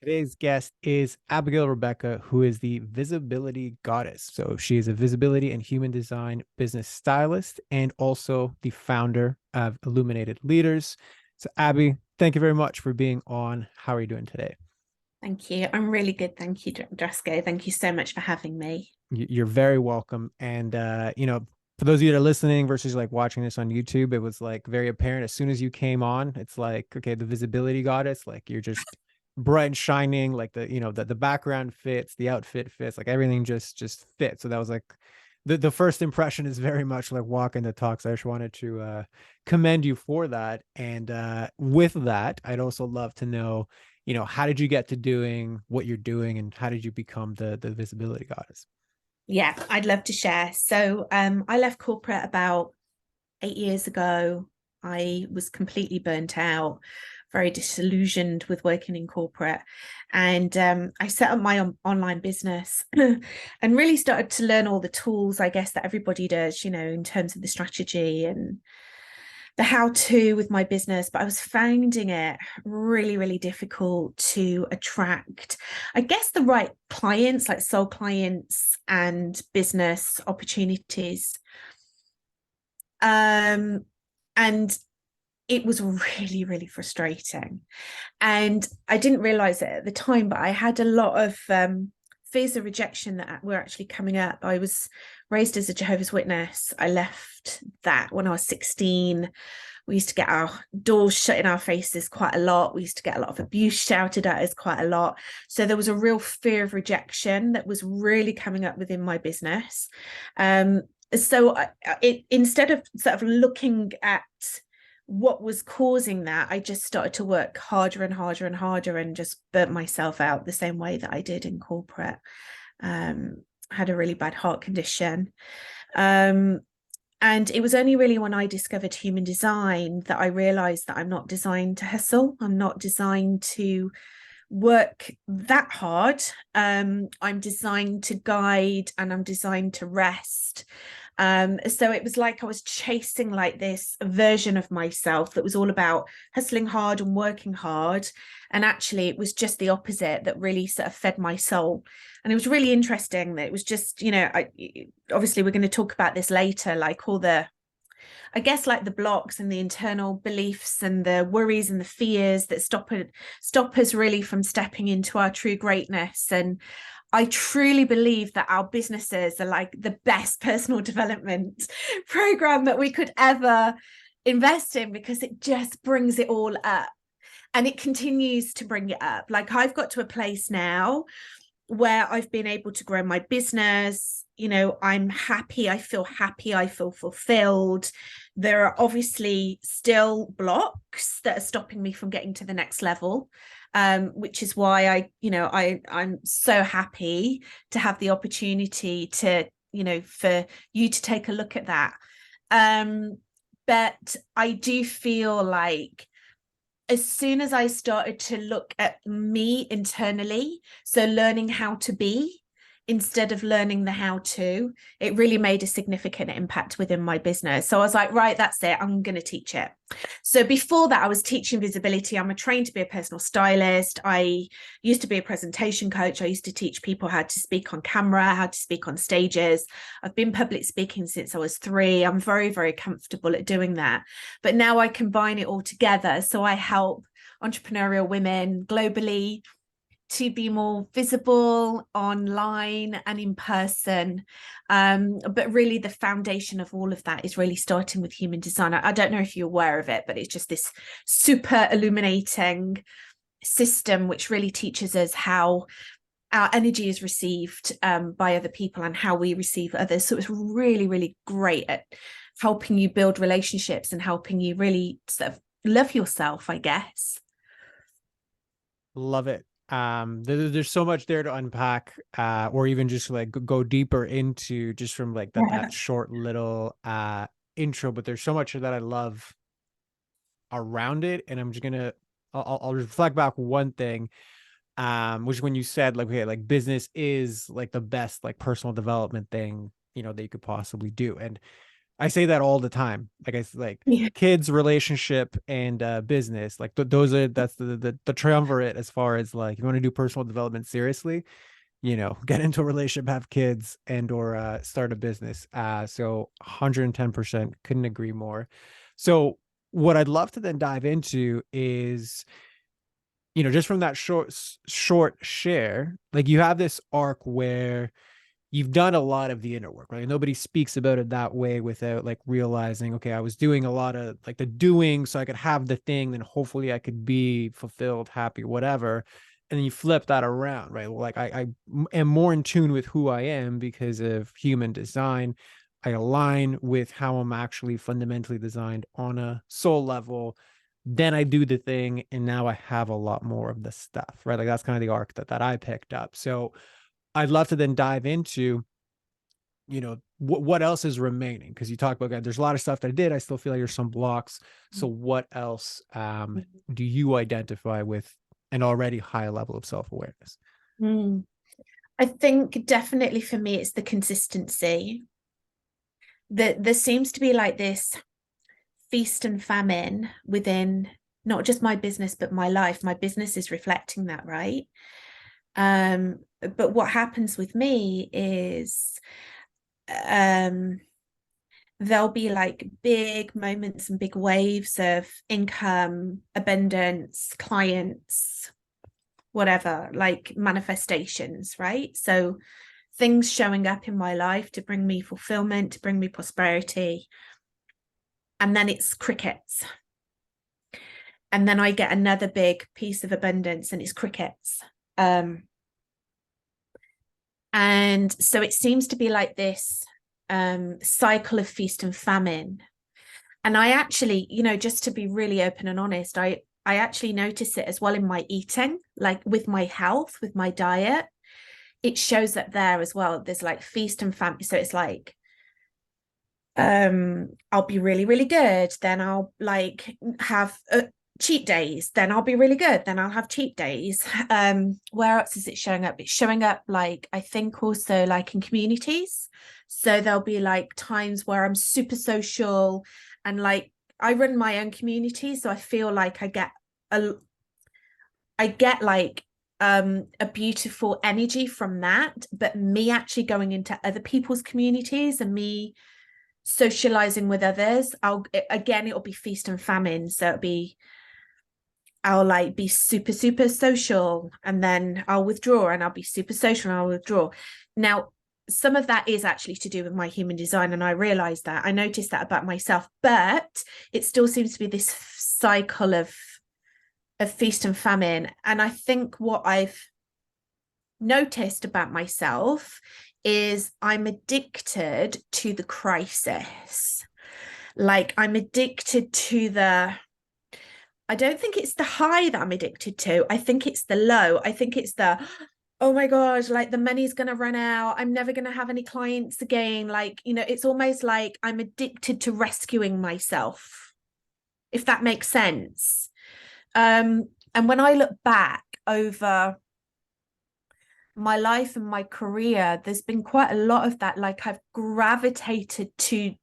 Today's guest is Abigail Rebecca, who is the visibility goddess. So she is a visibility and human design business stylist and also the founder of Illuminated Leaders. So, Abby, thank you very much for being on. How are you doing today? Thank you. I'm really good. Thank you, Dresco. Thank you so much for having me. You're very welcome. And, for those of you that are listening versus like watching this on YouTube, it was like very apparent as soon as you came on. It's like, okay, the visibility goddess, like you're just bright and shining, like the background fits, the outfit fits, like everything just fits. So that was like the first impression is very much like walking the talk. So I just wanted to commend you for that. And with that, I'd also love to know, how did you get to doing what you're doing and how did you become the visibility goddess? Yeah, I'd love to share. So I left corporate about 8 years ago. I was completely burnt out, very disillusioned with working in corporate. And I set up my online business and really started to learn all the tools, I guess, that everybody does, in terms of the strategy and the how to with my business, but I was finding it really, really difficult to attract, I guess, the right clients, like soul clients and business opportunities. And it was really, really frustrating. And I didn't realize it at the time, but I had a lot of fears of rejection that were actually coming up. I was raised as a Jehovah's Witness. I left that when I was 16. We used to get our doors shut in our faces quite a lot. We used to get a lot of abuse shouted at us quite a lot. So there was a real fear of rejection that was really coming up within my business. Instead of sort of looking at what was causing that, I just started to work harder and harder and harder and just burnt myself out the same way that I did in corporate. Had a really bad heart condition. And it was only really when I discovered human design that I realized that I'm not designed to hustle. I'm not designed to work that hard. I'm designed to guide and I'm designed to rest. So it was like I was chasing like this version of myself that was all about hustling hard and working hard. And actually, it was just the opposite that really sort of fed my soul. And it was really interesting that it was just, obviously, we're going to talk about this later, like all the, I guess, like the blocks and the internal beliefs and the worries and the fears that stop us really from stepping into our true greatness. And I truly believe that our businesses are like the best personal development program that we could ever invest in because it just brings it all up and it continues to bring it up. Like I've got to a place now where I've been able to grow my business. I'm happy, I feel fulfilled. There are obviously still blocks that are stopping me from getting to the next level, which is why I'm so happy to have the opportunity to, for you to take a look at that. But I do feel like as soon as I started to look at me internally, so learning how to be instead of learning the how to, it really made a significant impact within my business. So I was like, right, that's it. I'm going to teach it. So before that, I was teaching visibility. I'm trained to be a personal stylist. I used to be a presentation coach. I used to teach people how to speak on camera, how to speak on stages. I've been public speaking since I was 3. I'm very, very comfortable at doing that. But now I combine it all together. So I help entrepreneurial women globally to be more visible online and in person. But really the foundation of all of that is really starting with human design. I don't know if you're aware of it, but it's just this super illuminating system which really teaches us how our energy is received by other people and how we receive others. So it's really, really great at helping you build relationships and helping you really sort of love yourself, I guess. Love it. There's so much there to unpack, or even just like go deeper into just from like that Yeah. short little intro. But there's so much that I love around it, and I'm just gonna I'll reflect back one thing, which when you said like, okay, like business is like the best like personal development thing that you could possibly do. And I say that all the time. Like like Yeah. kids, relationship, and business. Like those are that's the triumvirate as far as like if you want to do personal development seriously, get into a relationship, have kids, and or start a business. So 110% couldn't agree more. So what I'd love to then dive into is, just from that short share, like you have this arc where you've done a lot of the inner work, right? Nobody speaks about it that way without like realizing, okay, I was doing a lot of like the doing so I could have the thing, then hopefully I could be fulfilled, happy, whatever. And then you flip that around, right? Like I am more in tune with who I am because of human design. I align with how I'm actually fundamentally designed on a soul level. Then I do the thing, and now I have a lot more of the stuff, right? Like that's kind of the arc that I picked up. So I'd love to then dive into, what else is remaining, because you talk about, God, there's a lot of stuff that I did. I still feel like there's some blocks. So what else do you identify with an already high level of self-awareness? Mm. I think definitely for me, it's the consistency. That there seems to be like this feast and famine within not just my business, but my life. My business is reflecting that, right? But what happens with me is there'll be like big moments and big waves of income, abundance, clients, whatever, like manifestations, right? So things showing up in my life to bring me fulfillment, to bring me prosperity. And then it's crickets. And then I get another big piece of abundance and it's crickets. And so it seems to be like this cycle of feast and famine. And I actually, just to be really open and honest, I actually notice it as well in my eating, like with my health, with my diet. It shows up there as well. There's like feast and famine. So it's like, I'll be really, really good. Then I'll like have cheat days. Then I'll be really good. Then I'll have cheat days. Where else is it showing up? It's showing up like, I think also like in communities. So there'll be like times where I'm super social and like I run my own community. So I feel like I get like a beautiful energy from that, but me actually going into other people's communities and me socializing with others, it'll be feast and famine. So I'll like be super super social and then I'll withdraw, and I'll be super social and I'll withdraw. Now some of that is actually to do with my human design, and I realized that, I noticed that about myself, but it still seems to be this cycle of feast and famine. And I think what I've noticed about myself is I'm addicted to the crisis. Like I'm addicted to I don't think it's the high that I'm addicted to. I think it's the low. I think it's oh my gosh, like the money's going to run out. I'm never going to have any clients again. Like, it's almost like I'm addicted to rescuing myself, if that makes sense. And when I look back over my life and my career, there's been quite a lot of that. Like I've gravitated to,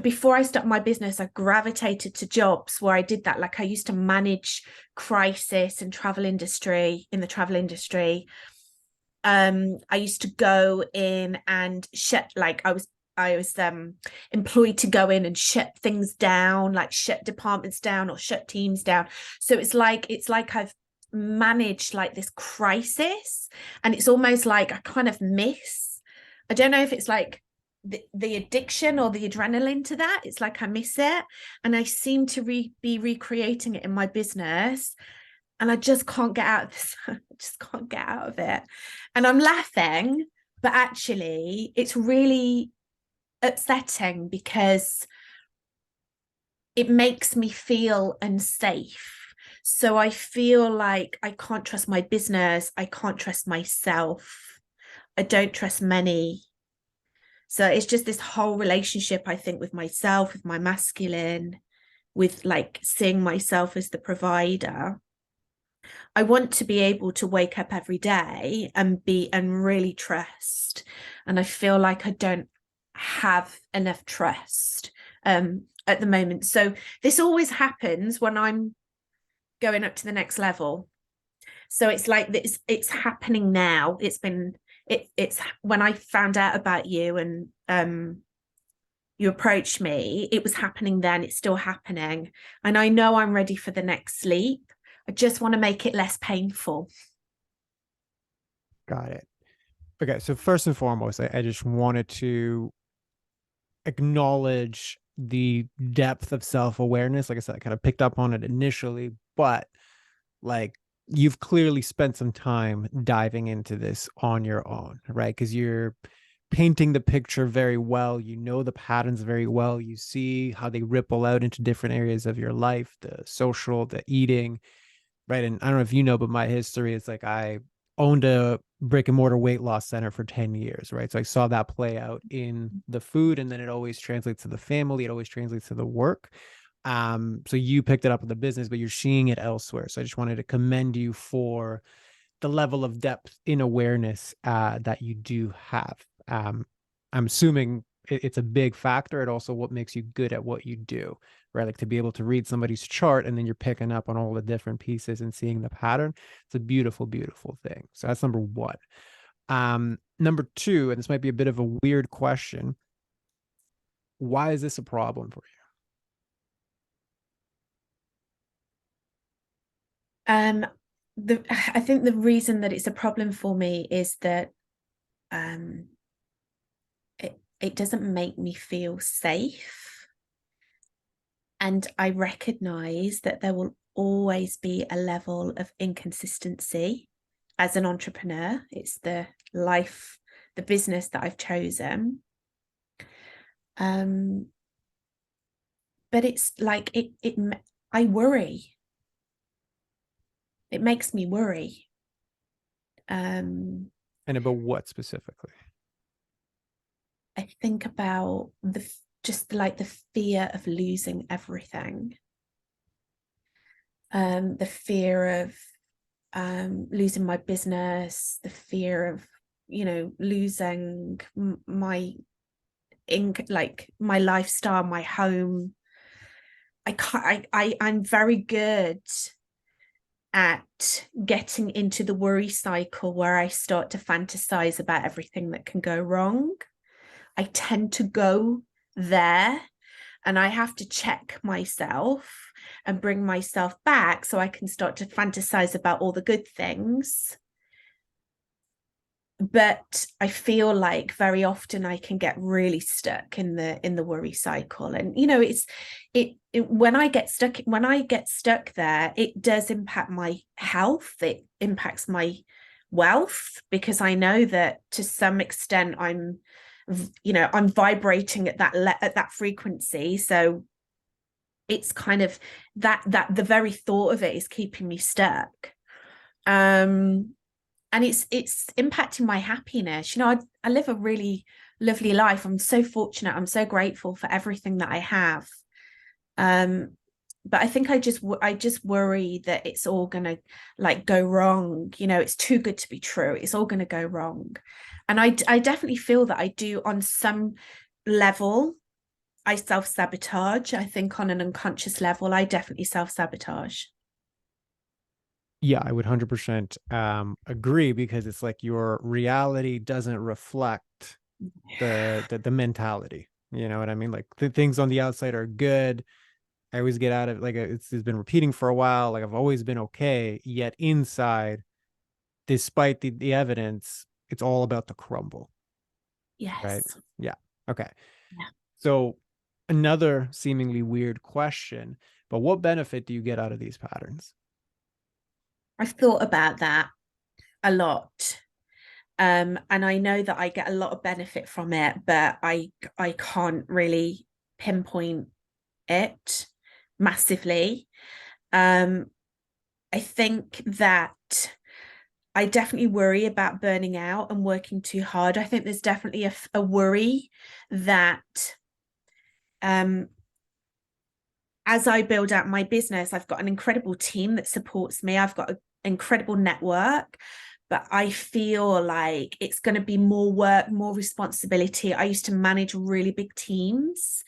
before I started my business, I gravitated to jobs where I did that. Like I used to manage crisis and in the travel industry. I used to go in and I was employed to go in and shut things down, like shut departments down or shut teams down. So it's like I've managed like this crisis, and it's almost like I kind of miss, I don't know if it's like the addiction or the adrenaline to that. It's like I miss it, and I seem to be recreating it in my business, and I just can't get out of this. I just can't get out of it. And I'm laughing, but actually it's really upsetting because it makes me feel unsafe. So I feel like I can't trust my business. I can't trust myself. I don't trust money. So it's just this whole relationship, I think, with myself, with my masculine, with like seeing myself as the provider. I want to be able to wake up every day and really trust. And I feel like I don't have enough trust at the moment. So this always happens when I'm going up to the next level. So it's like this, it's happening now. It's when I found out about you and you approached me, it was happening then, it's still happening. And I know I'm ready for the next leap. I just want to make it less painful. Got it. Okay, so first and foremost, I just wanted to acknowledge the depth of self-awareness. Like I said, I kind of picked up on it initially, but like you've clearly spent some time diving into this on your own, right? Because you're painting the picture very well. You know the patterns very well. You see how they ripple out into different areas of your life, the social, the eating, right? And I don't know if you know, but my history is like I owned a brick and mortar weight loss center for 10 years, right? So I saw that play out in the food, and then it always translates to the family, it always translates to the work. So you picked it up in the business, but you're seeing it elsewhere. So I just wanted to commend you for the level of depth in awareness that you do have. I'm assuming it's a big factor. It also what makes you good at what you do, right? Like to be able to read somebody's chart and then you're picking up on all the different pieces and seeing the pattern. It's a beautiful, beautiful thing. So that's number one. Number two, and this might be a bit of a weird question. Why is this a problem for Um, I think the reason that it's a problem for me is that it doesn't make me feel safe. And I recognize that there will always be a level of inconsistency as an entrepreneur. It's the life, the business that I've chosen. But it's like I worry. It makes me worry. you? And about what specifically? I think about just like the fear of losing everything. The fear of losing my business, the fear of, losing my like my lifestyle, my home. I can't. I'm very good at getting into the worry cycle where I start to fantasize about everything that can go wrong. I tend to go there, and I have to check myself and bring myself back so I can start to fantasize about all the good things. But I feel like very often I can get really stuck in the worry cycle. And it when I get stuck there, it does impact my health, it impacts my wealth, because I know that to some extent I'm vibrating at that frequency. So it's kind of that the very thought of it is keeping me stuck. And it's impacting my happiness. I live a really lovely life. I'm so fortunate. I'm so grateful for everything that I have. But I think I just worry that it's all gonna like go wrong. It's too good to be true. It's all gonna go wrong. And I definitely feel that I do on some level. I self-sabotage. I think on an unconscious level, I definitely self-sabotage. Yeah, I would 100% agree, because it's like your reality doesn't reflect the mentality. You know what I mean? Like the things on the outside are good. I always get out of like it's been repeating for a while. Like I've always been okay, yet inside, despite the evidence, it's all about the crumble, right? Yes. Yeah. Okay. Yeah. So another seemingly weird question, but what benefit do you get out of these patterns? I've thought about that a lot. And I know that I get a lot of benefit from it, but I can't really pinpoint it massively. Um, I think that I definitely worry about burning out and working too hard. I think there's definitely a worry that um, as I build out my business, I've got an incredible team that supports me. I've got an incredible network, but I feel like it's going to be more work, more responsibility. I used to manage really big teams,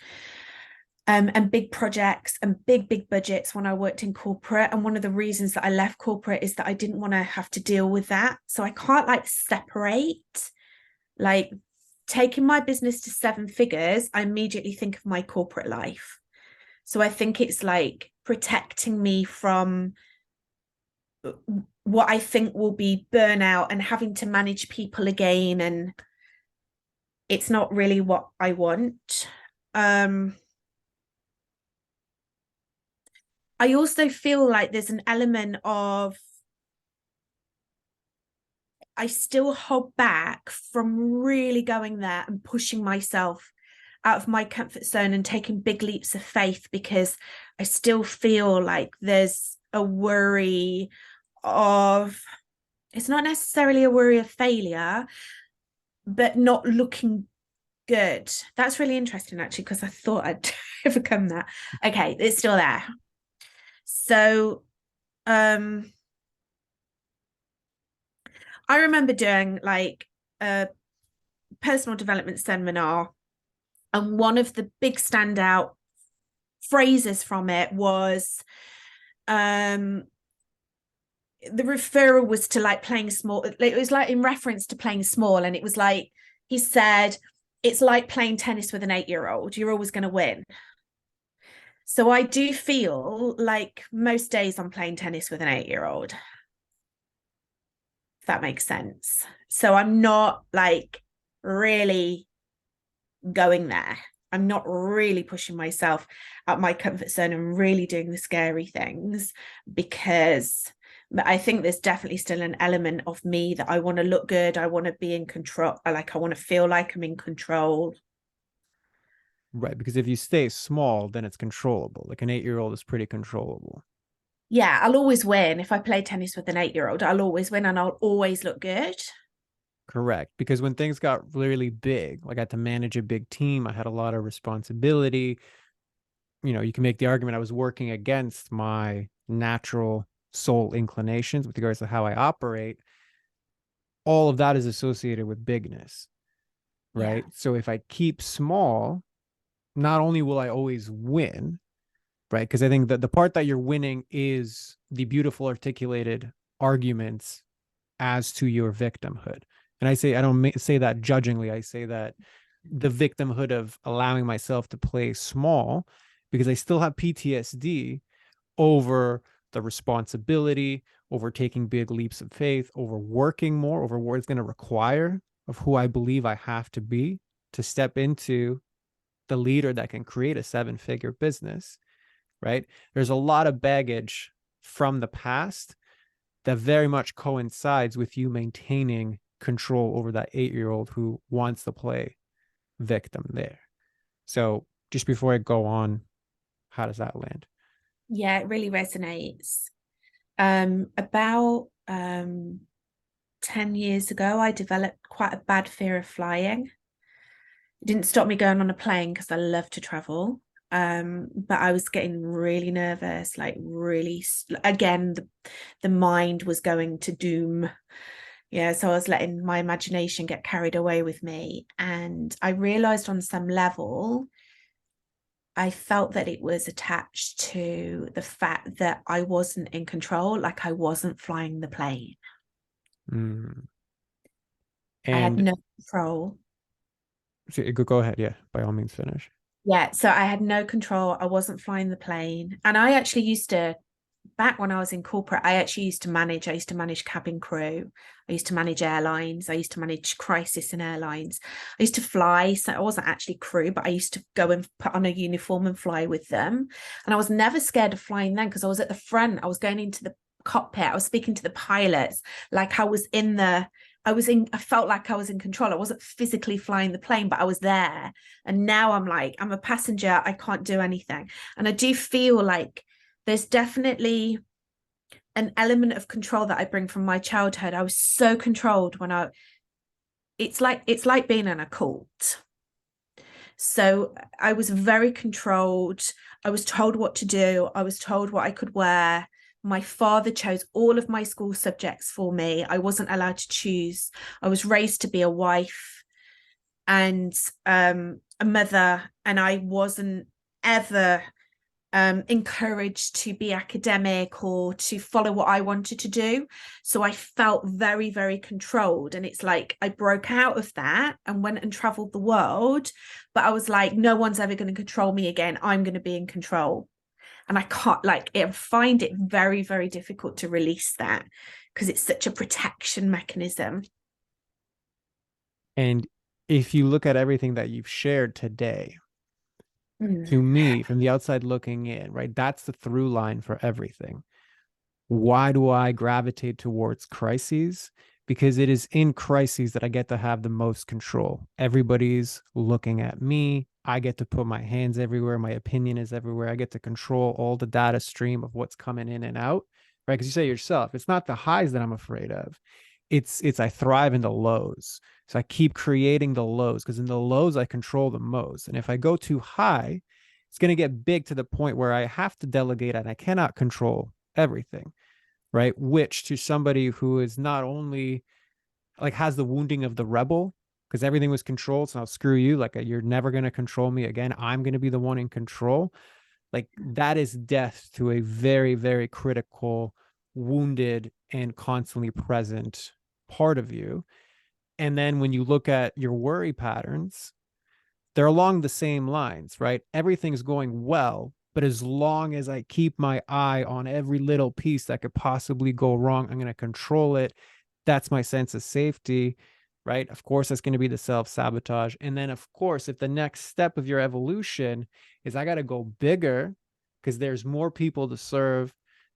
and big projects and big budgets when I worked in corporate. And one of the reasons that I left corporate is that I didn't want to have to deal with that. So I can't like separate, like taking my business to 7 figures, I immediately think of my corporate life. So I think it's like protecting me from what I think will be burnout and having to manage people again. And it's not really what I want. I also feel like there's an element of, I still hold back from really going there and pushing myself out of my comfort zone and taking big leaps of faith, because I still feel like there's a worry of, it's not necessarily a worry of failure, but not looking good. That's really interesting, actually, because I thought I'd overcome that. Okay, it's still there. So, I remember doing like a personal development seminar, and one of the big standout phrases from it was, the referral was to like playing small. It was like in reference to playing small, and it was like, he said, it's like playing tennis with an 8-year-old. You're always going to win. So I do feel like most days I'm playing tennis with an 8-year-old, if that makes sense. So I'm not like really going there. I'm not really pushing myself out my comfort zone and really doing the scary things, because I think there's definitely still an element of me that I want to look good. I want to be in control. I want to feel like I'm in control. Right. Because if you stay small, then it's controllable. Like an 8-year-old is pretty controllable. Yeah, I'll always win. If I play tennis with an 8-year-old, I'll always win and I'll always look good. Correct. Because when things got really big, like I had to manage a big team, I had a lot of responsibility. You can make the argument I was working against my natural soul inclinations with regards to how I operate. All of that is associated with bigness, Yeah. right? So if I keep small, not only will I always win, right? Because I think that the part that you're winning is the beautiful articulated arguments as to your victimhood. And I don't say that judgingly. I say that the victimhood of allowing myself to play small, because I still have PTSD over the responsibility, over taking big leaps of faith, over working more, over what it's going to require of who I believe I have to be to step into the leader that can create a 7-figure business, right? There's a lot of baggage from the past that very much coincides with you maintaining control over that 8-year-old who wants to play victim there. So just before I go on, how does that land? Yeah, it really resonates. About 10 years ago, I developed quite a bad fear of flying. It didn't stop me going on a plane because I love to travel. But I was getting really nervous, like really, again, the mind was going to doom. Yeah, so I was letting my imagination get carried away with me. And I realized on some level, I felt that it was attached to the fact that I wasn't in control, like I wasn't flying the plane. Mm. I had And no control. so go ahead. Yeah, by all means, finish. Yeah, so I had no control. I wasn't flying the plane. And I actually used to, back when I was in corporate, I used to manage cabin crew. I used to manage airlines. I used to manage crisis in airlines. I used to fly. So I wasn't actually crew, but I used to go and put on a uniform and fly with them. And I was never scared of flying then because I was at the front. I was going into the cockpit. I was speaking to the pilots. Like I felt like I was in control. I wasn't physically flying the plane, but I was there. And now I'm like, I'm a passenger. I can't do anything. And I do feel like there's definitely an element of control that I bring from my childhood. I was so controlled it's like being in a cult. So I was very controlled. I was told what to do. I was told what I could wear. My father chose all of my school subjects for me. I wasn't allowed to choose. I was raised to be a wife and a mother, and I wasn't ever encouraged to be academic or to follow what I wanted to do. So I felt very, very controlled. And it's like I broke out of that and went and traveled the world. But I was like, no one's ever going to control me again. I'm going to be in control. And I can't, like, I find it very, very difficult to release that because it's such a protection mechanism. And if you look at everything that you've shared today, to me, from the outside looking in, right, that's the through line for everything. Why do I gravitate towards crises? Because it is in crises that I get to have the most control. Everybody's looking at me. I get to put my hands everywhere. My opinion is everywhere. I get to control all the data stream of what's coming in and out, right? Because you say yourself, it's not the highs that I'm afraid of. It's I thrive in the lows. So I keep creating the lows because in the lows I control the most. And if I go too high, it's going to get big to the point where I have to delegate and I cannot control everything, right? Which to somebody who is not only like has the wounding of the rebel because everything was controlled, so I'll screw you, like you're never going to control me again, I'm going to be the one in control. Like that is death to a very, very critical, wounded and constantly present part of you. And then when you look at your worry patterns, they're along the same lines, right? Everything's going well, but as long as I keep my eye on every little piece that could possibly go wrong, I'm going to control it. That's my sense of safety, right? Of course, that's going to be the self-sabotage. And then, of course, if the next step of your evolution is I got to go bigger because there's more people to serve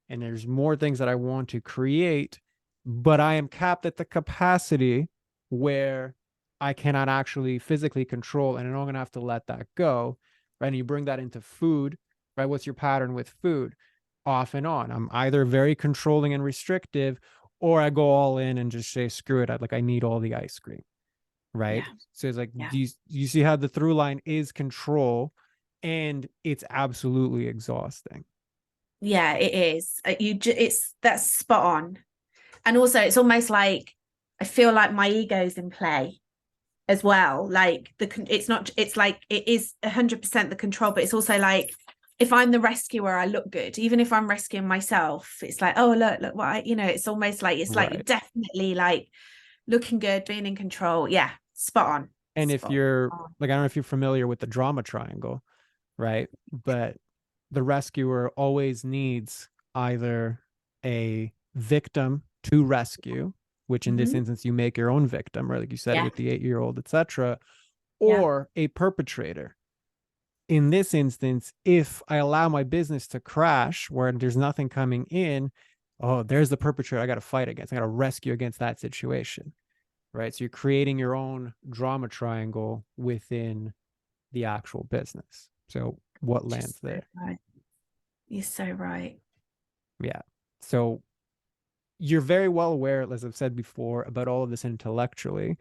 and there's more things that I want to create, but I am capped at the capacity where I cannot actually physically control, and I'm going to have to let that go, right? And you bring that into food, right? What's your pattern with food? Off and on. I'm either very controlling and restrictive, or I go all in and just say, screw it. I need all the ice cream, right? Yeah. So it's like, Yeah. do you see how the through line is control, and it's absolutely exhausting. Yeah, it is. It's that's spot on. And also it's almost like I feel like my ego's in play as well. Like it's not, it's like it is 100% the control, but it's also like if I'm the rescuer, I look good. Even if I'm rescuing myself, it's like, oh look what it's almost like it's like Right. definitely like looking good, being in control. Yeah, spot on. And if Spot you're on. like, I don't know if you're familiar with the drama triangle, right? But the rescuer always needs either a victim to rescue, which in this Mm-hmm. instance you make your own victim, right? Like you said Yeah. with the 8-year-old, etc., Yeah. or a perpetrator. In this instance, if I allow my business to crash where there's nothing coming in, oh, there's the perpetrator I got to fight against. I got to rescue against that situation, right? So you're creating your own drama triangle within the actual business. So what lands Just so there? right. You're so right. Yeah. So you're very well aware, as I've said before, about all of this intellectually.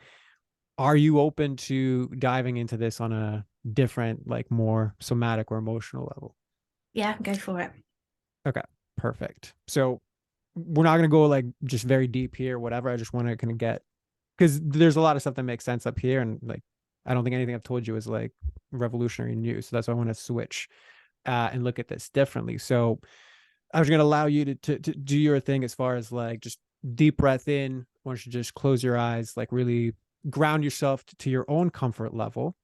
Are you open to diving into this on a different, like more somatic or emotional level? Yeah, go for it. Okay, perfect. So we're not going to go like just very deep here, whatever. I just want to kind of get, because there's a lot of stuff that makes sense up here. And like, I don't think anything I've told you is like revolutionary new. So that's why I want to switch and look at this differently. So I was going to allow you to do your thing as far as like just deep breath in. I want you to just close your eyes, like really ground yourself to your own comfort level.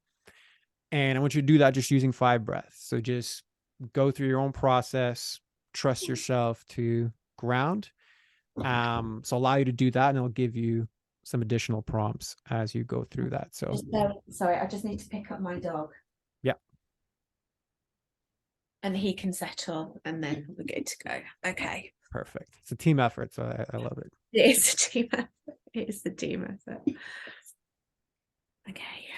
And I want you to do that just using 5 breaths. So just go through your own process, trust yourself to ground. So allow you to do that, and I'll give you some additional prompts as you go through that. So Sorry, I just need to pick up my dog yeah, and he can settle and then we're good to go. Okay. perfect. It's a team effort, so I love it. It is a team effort. It is the team effort. Okay.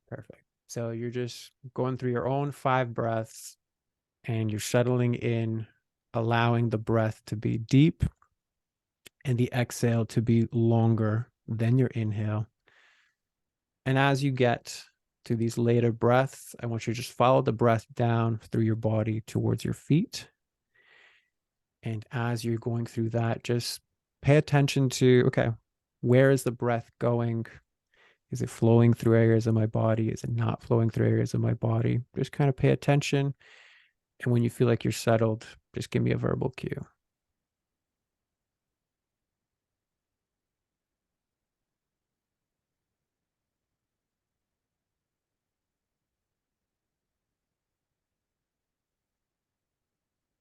Perfect. So you're just going through your own 5 breaths and you're settling in, allowing the breath to be deep and the exhale to be longer than your inhale. And as you get to these later breaths, I want you to just follow the breath down through your body towards your feet. And as you're going through that, just pay attention to, okay, where is the breath going? Is it flowing through areas of my body? Is it not flowing through areas of my body? Just kind of pay attention. And when you feel like you're settled, just give me a verbal cue.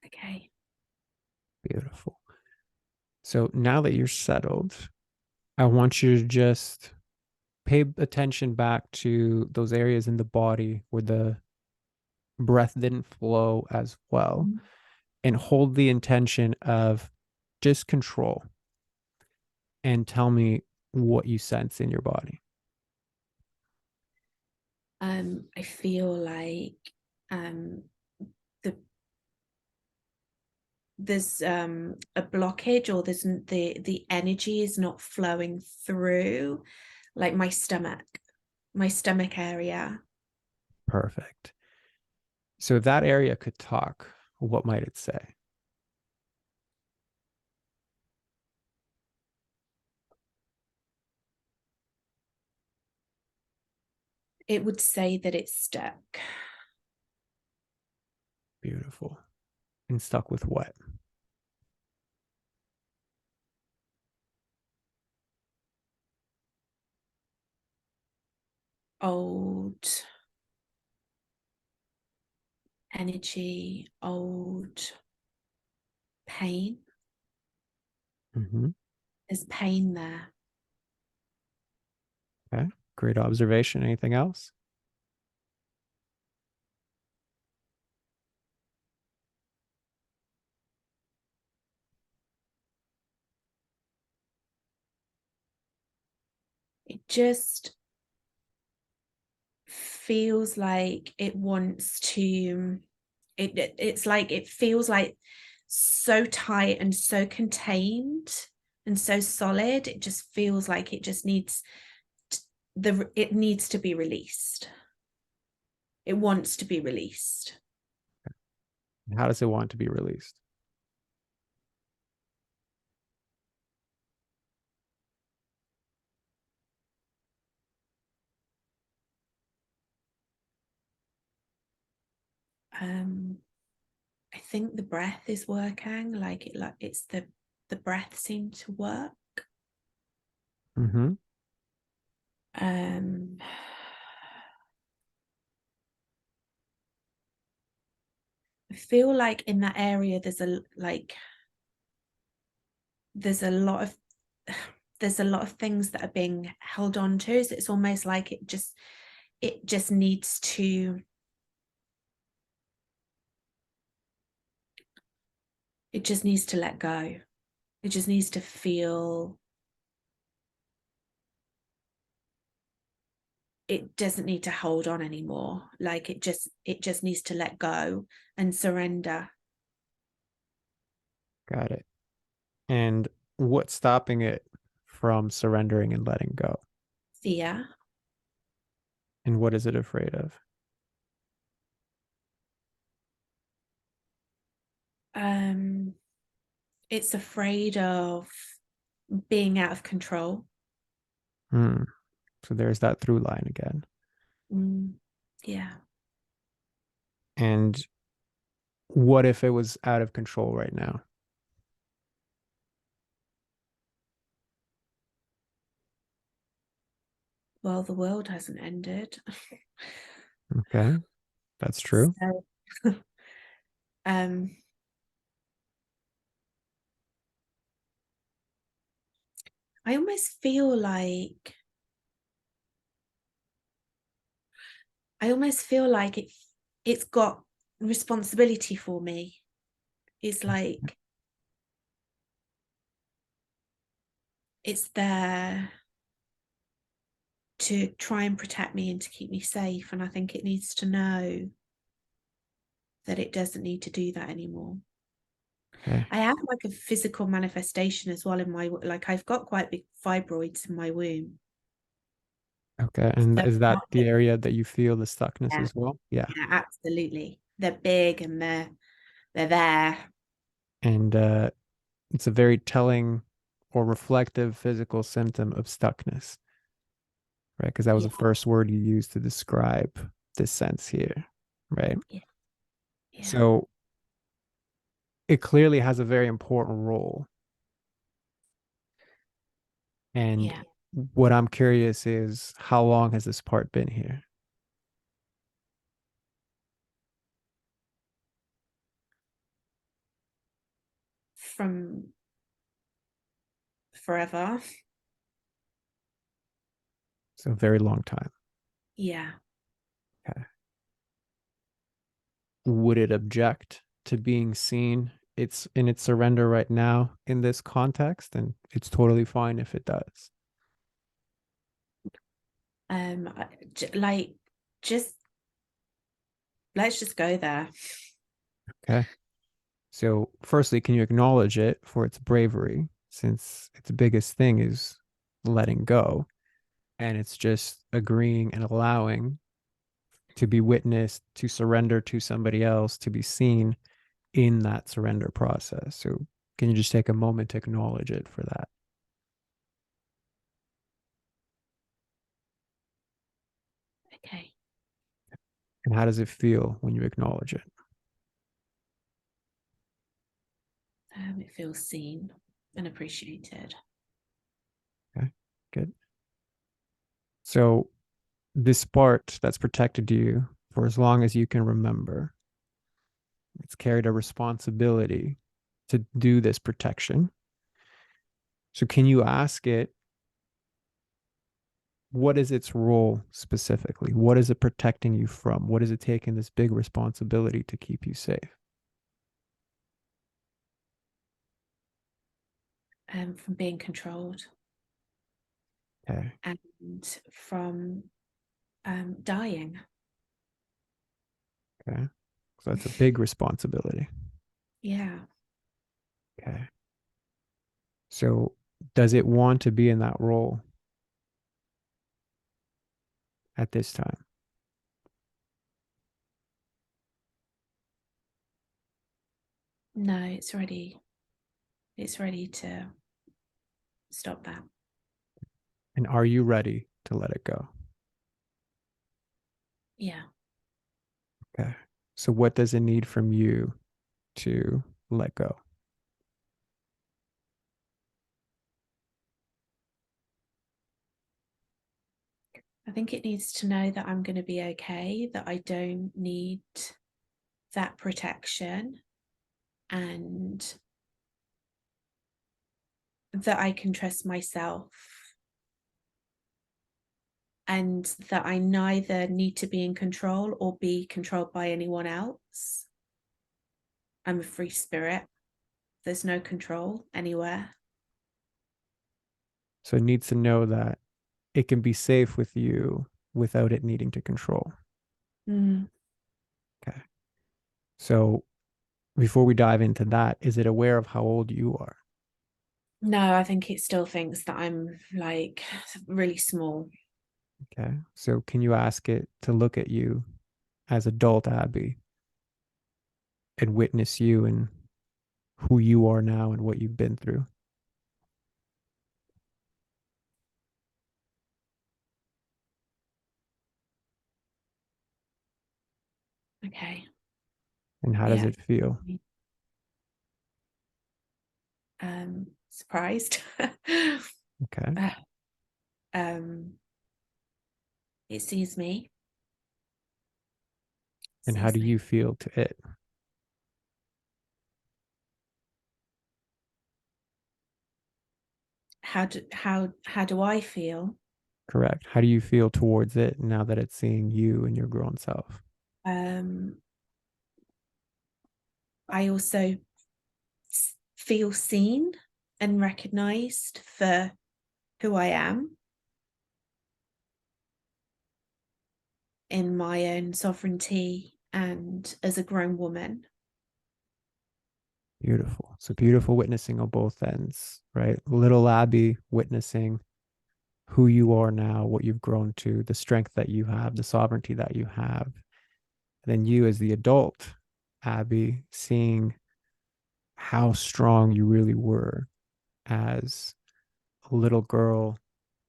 Okay. Beautiful. So now that you're settled, I want you to just pay attention back to those areas in the body where the breath didn't flow as well and hold the intention of just control and tell me what you sense in your body. I feel like um the there's a blockage, or the energy is not flowing through, like my stomach area. Perfect. So if that area could talk, what might it say? It would say that it's stuck. Beautiful. And stuck with what? Old energy, old pain. Mm-hmm. There's pain there. Okay. Great observation. Anything else? It just feels like it wants to, it's like it feels like so tight and so contained and so solid. It just feels like it just needs it needs to be released. It wants to be released. How does it want to be released? um I think the breath is working, like it's the breath seemed to work. Mm-hmm. um I feel like in that area there's a lot of there's a lot of things that are being held on to. So it's almost like it just needs to it just needs to let go. It just needs to feel, it doesn't need to hold on anymore. Like it just needs to let go and surrender. Got it. And what's stopping it from surrendering and letting go? Fear. And what is it afraid of? um it's afraid of being out of control. Hmm. So there's that through line again. mm, yeah. And what if it was out of control right now? Well, the world hasn't ended. Okay, that's true. So um I almost feel like it's got responsibility for me. It's like it's there to try and protect me and to keep me safe, and I think it needs to know that it doesn't need to do that anymore. Okay. I have like a physical manifestation as well in my, like I've got quite big fibroids in my womb. Okay. And So is that the area that you feel the stuckness yeah, as well? Yeah. yeah, absolutely. They're big and they're there. And it's a very telling or reflective physical symptom of stuckness, right? Because that was Yeah. the first word you used to describe this sense here, right? Yeah. Yeah. So it clearly has a very important role. And Yeah. what I'm curious is, how long has this part been here? From forever. So a very long time. Yeah. Okay. Would it object to being seen it's in its surrender right now in this context? And it's totally fine if it does. Like, just let's just go there. Okay. So, firstly, can you acknowledge it for its bravery, since its biggest thing is letting go, and it's just agreeing and allowing to be witnessed, to surrender to somebody else, to be seen in that surrender process? So, can you just take a moment to acknowledge it for that? Okay. And how does it feel when you acknowledge it? It feels seen and appreciated. Okay, good. So, this part that's protected you for as long as you can remember, it's carried a responsibility to do this protection. So, can you ask it, what is its role specifically? What is it protecting you from? What is it taking this big responsibility to keep you safe? From being controlled Okay. and from dying. Okay. So that's a big responsibility. Yeah. Okay. So does it want to be in that role at this time? No, it's ready. It's ready to stop that. And are you ready to let it go? Yeah. Okay. So what does it need from you to let go? I think it needs to know that I'm going to be okay, that I don't need that protection, and that I can trust myself, and that I neither need to be in control or be controlled by anyone else. I'm a free spirit. There's no control anywhere. So it needs to know that it can be safe with you without it needing to control. Mm. Okay. So before we dive into that, is it aware of how old you are? No, I think it still thinks that I'm like really small. Okay. So can you ask it to look at you as adult Abby and witness you and who you are now and what you've been through? Okay. And how does Yeah. it feel? Surprised. Okay. Uh, um, it sees me. And how Sees do you me. feel to it? How do I feel? Correct. How do you feel towards it now that it's seeing you and your grown self? Um, I also feel seen and recognized for who I am in my own sovereignty and as a grown woman. Beautiful. So beautiful witnessing on both ends, right? Little Abby witnessing who you are now, what you've grown to, the strength that you have, the sovereignty that you have. And then you, as the adult Abby, seeing how strong you really were as a little girl,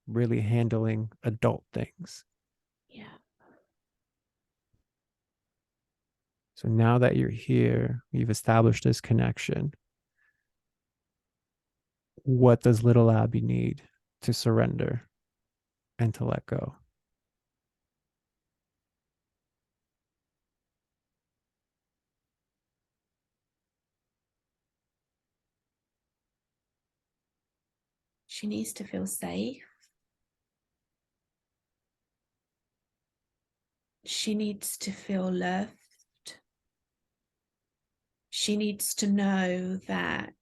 really handling adult things. Yeah. So now that you're here, you've established this connection. What does little Abby need to surrender and to let go? She needs to feel safe. She needs to feel loved. She needs to know that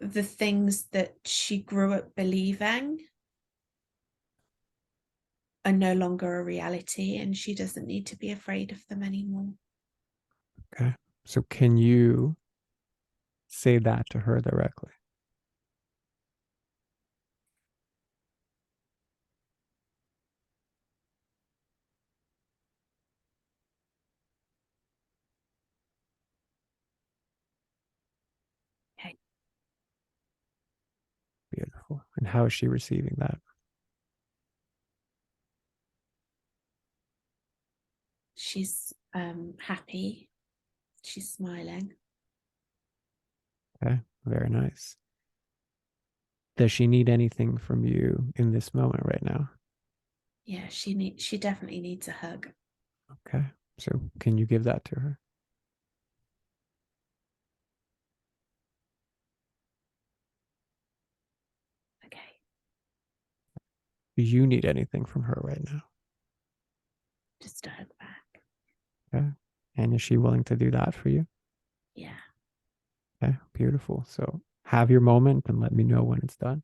the things that she grew up believing are no longer a reality, and she doesn't need to be afraid of them anymore. Okay. So can you say that to her directly? Okay. Beautiful. And how is she receiving that? She's happy. She's smiling. Okay. Very nice. Does she need anything from you in this moment right now? Yeah, she definitely needs a hug. Okay. So can you give that to her? Okay. Do you need anything from her right now? Just a hug back. Okay. And is she willing to do that for you? Yeah. Okay. Beautiful. So have your moment and let me know when it's done.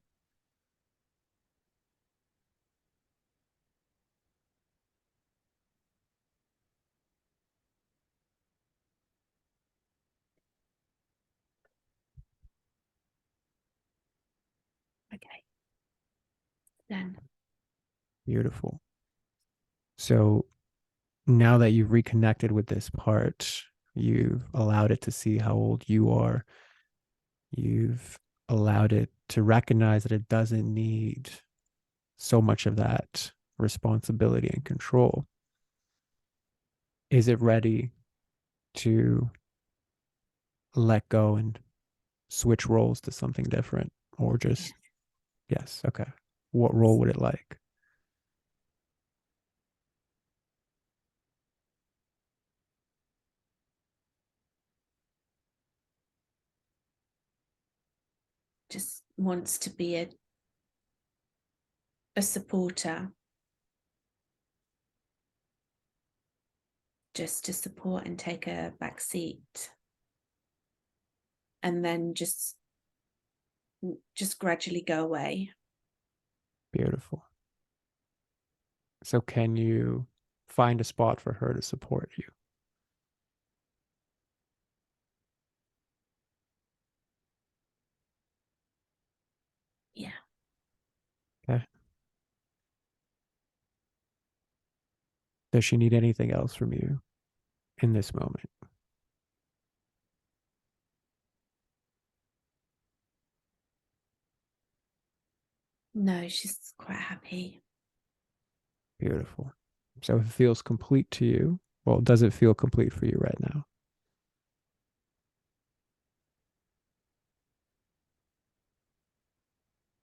Okay. Then. Beautiful. So now that you've reconnected with this part, you've allowed it to see how old you are. You've allowed it to recognize that it doesn't need so much of that responsibility and control. Is it ready to let go and switch roles to something different? Or Yeah. just, yes, okay. What role would it like? Just wants to be a supporter, just to support and take a back seat, and then just gradually go away. Beautiful. So, can you find a spot for her to support you? Yeah. Okay. Does she need anything else from you in this moment? No, she's quite happy. Beautiful. So, if it feels complete to you, well, does it feel complete for you right now?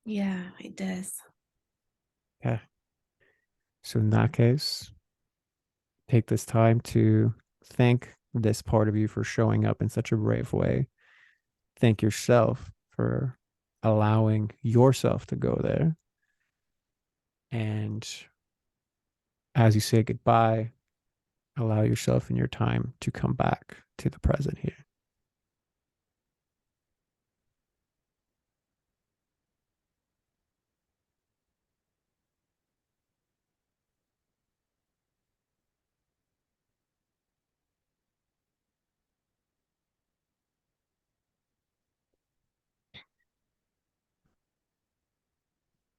Yeah, it does. Okay. So, in that case, take this time to thank this part of you for showing up in such a brave way. Thank yourself for allowing yourself to go there. And as you say goodbye, allow yourself and your time to come back to the present here.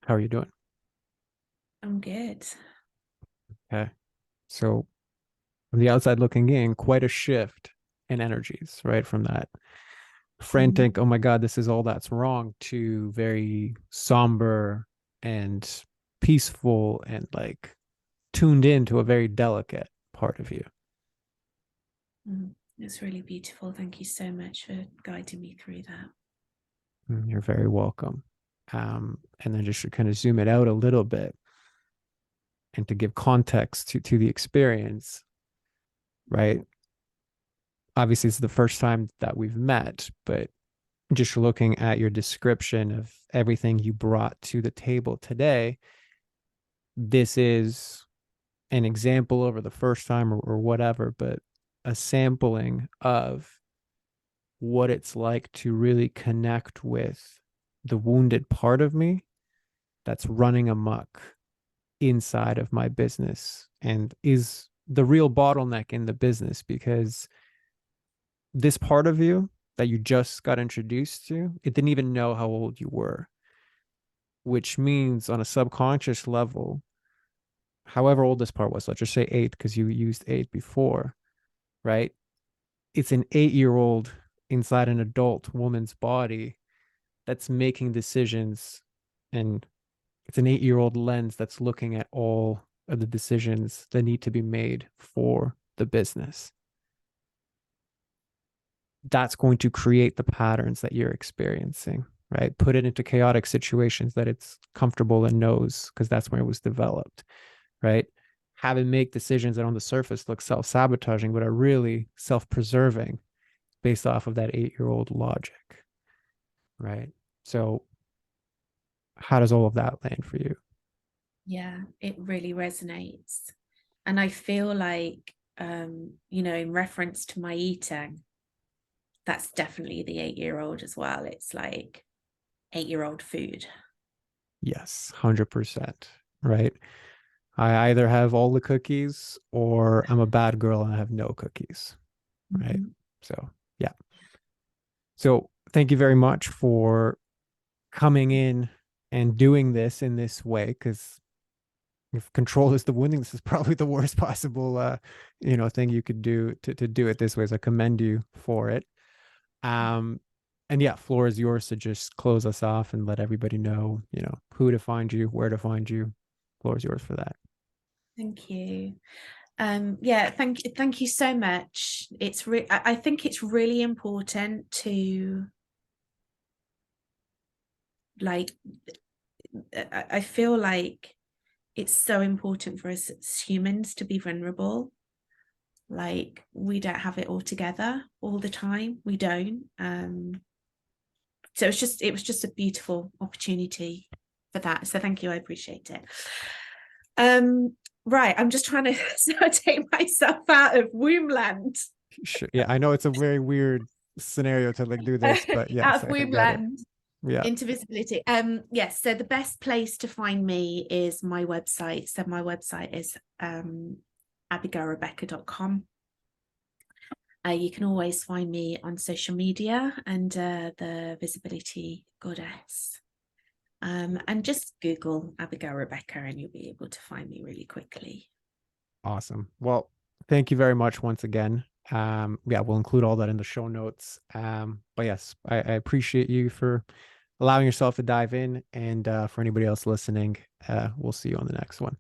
How are you doing? I'm good. Okay. So, from the outside looking in, quite a shift and energies, right? From that Mhm. frantic, oh my God, this is all that's wrong, to very somber and peaceful and like tuned into a very delicate part of you. It's really beautiful. Thank you so much for guiding me through that. You're very welcome. And then just to kind of zoom it out a little bit and to give context to the experience, right? Obviously, it's the first time that we've met, but just looking at your description of everything you brought to the table today, this is an example over the first time or whatever, but a sampling of what it's like to really connect with the wounded part of me that's running amok inside of my business and is the real bottleneck in the business, because this part of you that you just got introduced to, it didn't even know how old you were, which means on a subconscious level, however old this part was, let's just say 8, because you used 8 before, right? It's an 8-year old inside an adult woman's body that's making decisions, and it's an 8-year old lens that's looking at all of the decisions that need to be made for the business. That's going to create the patterns that you're experiencing, right? Put it into chaotic situations that it's comfortable and knows, because that's where it was developed, right? Have it make decisions that on the surface look self-sabotaging, but are really self-preserving based off of that 8-year old logic, right? So how does all of that land for you? Yeah, it really resonates. And I feel like, in reference to my eating, that's definitely the 8-year-old as well. It's like 8-year-old food. Yes, 100%, right? I either have all the cookies or I'm a bad girl and I have no cookies, right? Mhm. So, yeah. So, thank you very much for coming in and doing this in this way, because if control is the winning, this is probably the worst possible thing you could do to do it this way. So I commend you for it. Um and yeah, floor is yours to just close us off and let everybody know, who to find you, where to find you. Floor is yours for that. Thank you. Yeah, thank you so much. I think it's really important to, like, I feel like it's so important for us as humans to be vulnerable. Like, we don't have it all together all the time. We don't. So it was just a beautiful opportunity for that. So thank you. I appreciate it. Right. I'm just trying to take myself out of Wombland. Sure. Yeah, I know it's a very weird scenario to like do this, but Out yes, of I get it. Wombland Yeah. into visibility. Yes, so the best place to find me is my website. So my website is abigailrebecca.com. You can always find me on social media under the Visibility Goddess. And just Google Abigail Rebecca and you'll be able to find me really quickly. Awesome. Well, thank you very much once again. Yeah, we'll include all that in the show notes. But yes, I appreciate you for allowing yourself to dive in. And for anybody else listening, we'll see you on the next one.